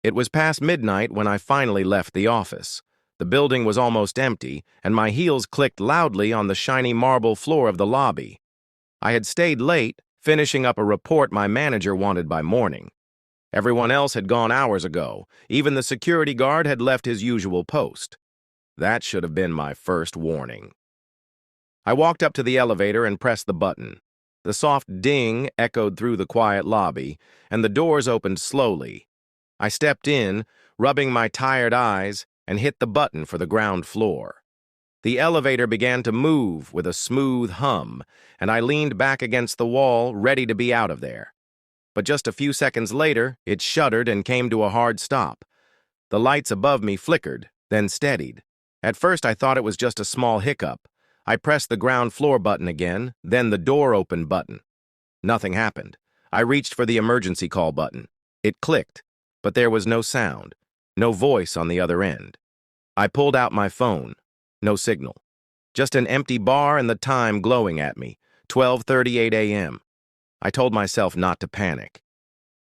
It was past midnight when I finally left the office. The building was almost empty, and my heels clicked loudly on the shiny marble floor of the lobby. I had stayed late, finishing up a report my manager wanted by morning. Everyone else had gone hours ago. Even the security guard had left his usual post. That should have been my first warning. I walked up to the elevator and pressed the button. The soft ding echoed through the quiet lobby, and the doors opened slowly. I stepped in, rubbing my tired eyes, and hit the button for the ground floor. The elevator began to move with a smooth hum, and I leaned back against the wall, ready to be out of there. But just a few seconds later, it shuddered and came to a hard stop. The lights above me flickered, then steadied. At first, I thought it was just a small hiccup. I pressed the ground floor button again, then the door open button. Nothing happened. I reached for the emergency call button. It clicked, but there was no sound, no voice on the other end. I pulled out my phone. No signal. Just an empty bar and the time glowing at me, 12:38 a.m. I told myself not to panic.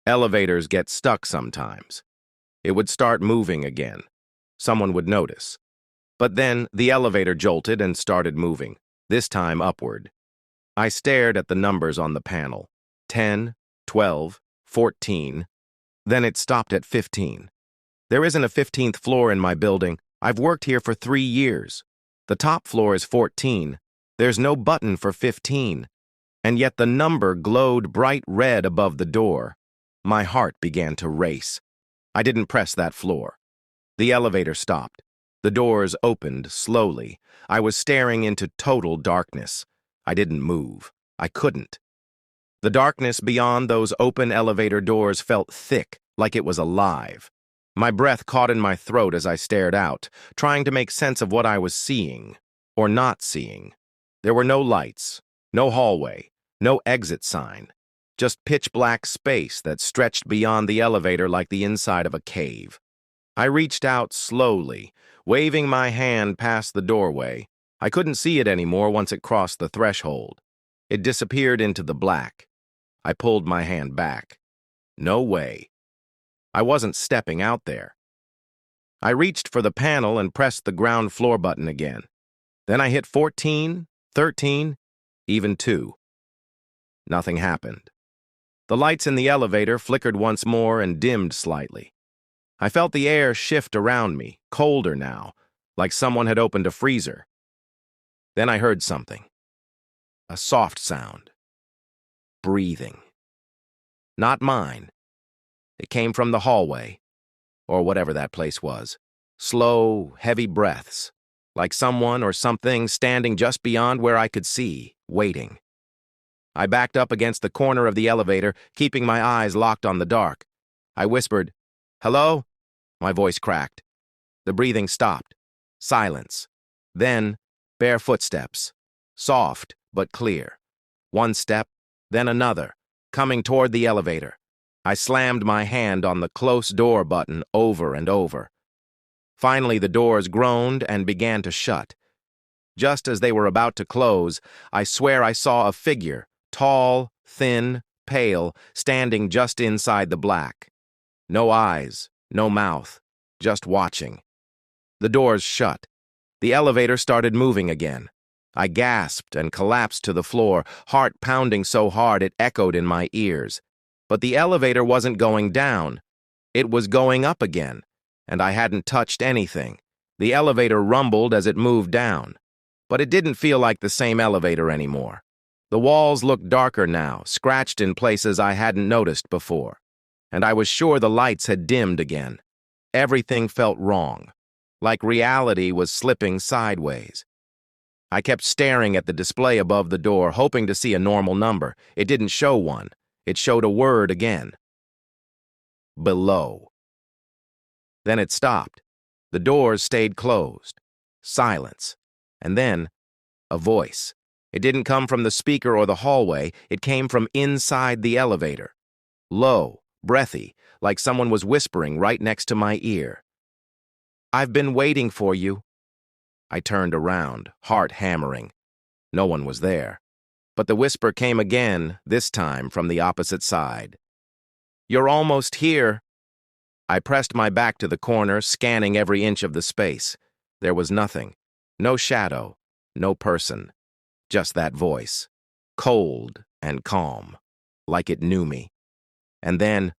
Elevators get stuck sometimes. It would start moving again. Someone would notice. But then the elevator jolted and started moving, this time upward. I stared at the numbers on the panel. 10, 12, 14. Then it stopped at 15. There isn't a 15th floor in my building. I've worked here for 3 years. The top floor is 14. There's no button for 15. And yet the number glowed bright red above the door. My heart began to race. I didn't press that floor. The elevator stopped. The doors opened slowly. I was staring into total darkness. I didn't move. I couldn't. The darkness beyond those open elevator doors felt thick, like it was alive. My breath caught in my throat as I stared out, trying to make sense of what I was seeing, or not seeing. There were no lights, no hallway, no exit sign, just pitch-black space that stretched beyond the elevator like the inside of a cave. I reached out slowly, waving my hand past the doorway. I couldn't see it anymore once it crossed the threshold. It disappeared into the black. I pulled my hand back. No way. I wasn't stepping out there. I reached for the panel and pressed the ground floor button again. Then I hit 14, 13, even 2. Nothing happened. The lights in the elevator flickered once more and dimmed slightly. I felt the air shift around me, colder now, like someone had opened a freezer. Then I heard something. A soft sound. Breathing. Not mine. It came from the hallway, or whatever that place was. Slow, heavy breaths, like someone or something standing just beyond where I could see, waiting. I backed up against the corner of the elevator, keeping my eyes locked on the dark. I whispered, "Hello?" My voice cracked. The breathing stopped. Silence. Then, bare footsteps. Soft, but clear. One step, then another, coming toward the elevator. I slammed my hand on the close door button over and over. Finally, the doors groaned and began to shut. Just as they were about to close, I swear I saw a figure, tall, thin, pale, standing just inside the black. No eyes, no mouth, just watching. The doors shut. The elevator started moving again. I gasped and collapsed to the floor, heart pounding so hard it echoed in my ears. But the elevator wasn't going down. It was going up again, and I hadn't touched anything. The elevator rumbled as it moved down. But it didn't feel like the same elevator anymore. The walls looked darker now, scratched in places I hadn't noticed before. And I was sure the lights had dimmed again. Everything felt wrong, like reality was slipping sideways. I kept staring at the display above the door, hoping to see a normal number. It didn't show one. It showed a word again. Below. Then it stopped. The doors stayed closed. Silence. And then, a voice. It didn't come from the speaker or the hallway. It came from inside the elevator. Low, breathy, like someone was whispering right next to my ear. "I've been waiting for you." I turned around, heart hammering. No one was there. But the whisper came again, this time from the opposite side. "You're almost here." I pressed my back to the corner, scanning every inch of the space. There was nothing. No shadow. No person. Just that voice. Cold and calm. Like it knew me. And then,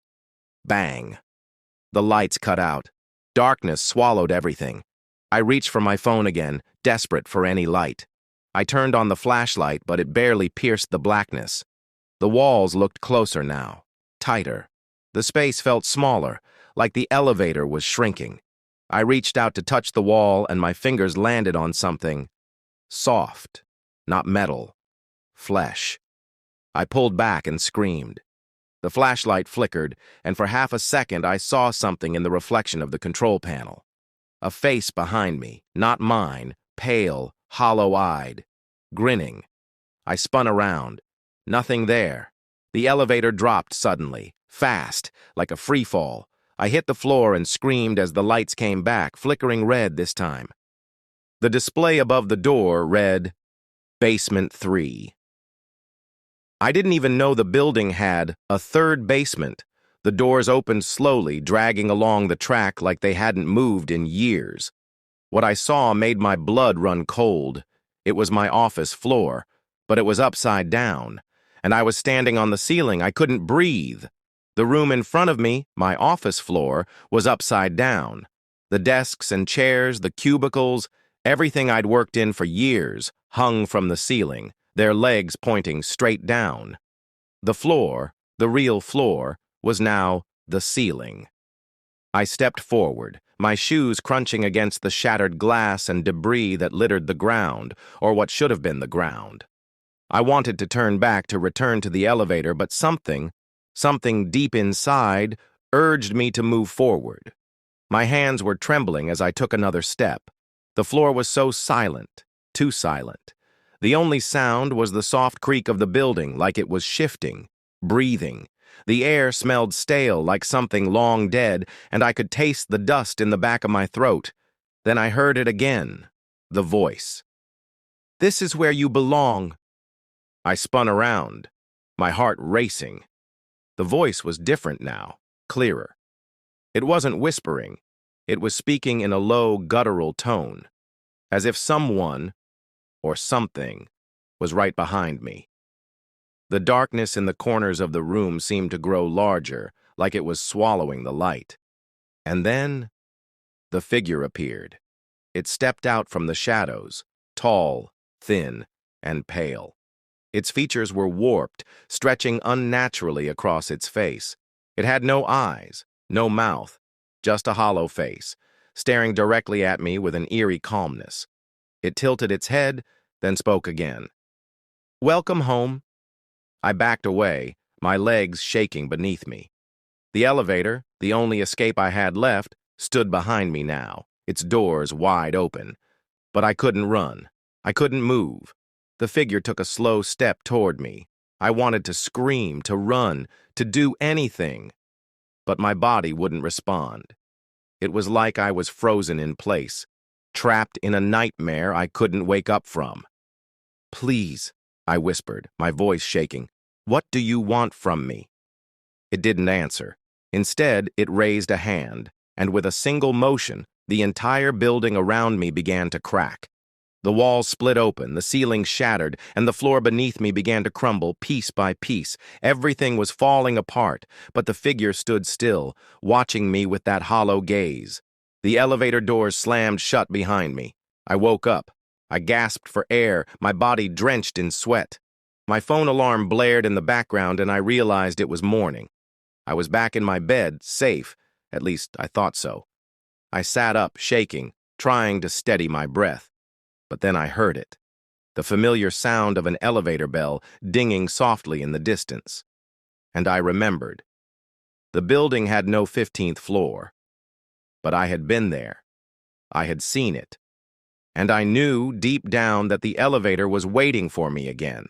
bang. The lights cut out. Darkness swallowed everything. I reached for my phone again, desperate for any light. I turned on the flashlight, but it barely pierced the blackness. The walls looked closer now, tighter. The space felt smaller, like the elevator was shrinking. I reached out to touch the wall, and my fingers landed on something soft, not metal, flesh. I pulled back and screamed. The flashlight flickered, and for half a second I saw something in the reflection of the control panel. A face behind me, not mine, pale, hollow-eyed, grinning. I spun around. Nothing there. The elevator dropped suddenly, fast, like a free fall. I hit the floor and screamed as the lights came back, flickering red this time. The display above the door read, Basement 3. I didn't even know the building had a third basement. The doors opened slowly, dragging along the track like they hadn't moved in years. What I saw made my blood run cold. It was my office floor, but it was upside down, and I was standing on the ceiling. I couldn't breathe. The room in front of me, my office floor, was upside down. The desks and chairs, the cubicles, everything I'd worked in for years, hung from the ceiling, their legs pointing straight down. The floor, the real floor, was now the ceiling. I stepped forward, my shoes crunching against the shattered glass and debris that littered the ground, or what should have been the ground. I wanted to turn back to return to the elevator, but something deep inside, urged me to move forward. My hands were trembling as I took another step. The floor was so silent, too silent. The only sound was the soft creak of the building, like it was shifting, breathing. The air smelled stale, like something long dead, and I could taste the dust in the back of my throat. Then I heard it again, the voice. "This is where you belong." I spun around, my heart racing. The voice was different now, clearer. It wasn't whispering. It was speaking in a low, guttural tone, as if someone, or something, was right behind me. The darkness in the corners of the room seemed to grow larger, like it was swallowing the light. And then, the figure appeared. It stepped out from the shadows, tall, thin, and pale. Its features were warped, stretching unnaturally across its face. It had no eyes, no mouth, just a hollow face, staring directly at me with an eerie calmness. It tilted its head, then spoke again. "Welcome home." I backed away, my legs shaking beneath me. The elevator, the only escape I had left, stood behind me now, its doors wide open. But I couldn't run. I couldn't move. The figure took a slow step toward me. I wanted to scream, to run, to do anything. But my body wouldn't respond. It was like I was frozen in place, trapped in a nightmare I couldn't wake up from. "Please," I whispered, my voice shaking. "What do you want from me?" It didn't answer. Instead, it raised a hand, and with a single motion, the entire building around me began to crack. The walls split open, the ceiling shattered, and the floor beneath me began to crumble piece by piece. Everything was falling apart, but the figure stood still, watching me with that hollow gaze. The elevator doors slammed shut behind me. I woke up. I gasped for air, my body drenched in sweat. My phone alarm blared in the background, and I realized it was morning. I was back in my bed, safe. At least I thought so. I sat up, shaking, trying to steady my breath. But then I heard it, the familiar sound of an elevator bell dinging softly in the distance. And I remembered. The building had no 15th floor. But I had been there. I had seen it. And I knew deep down that the elevator was waiting for me again.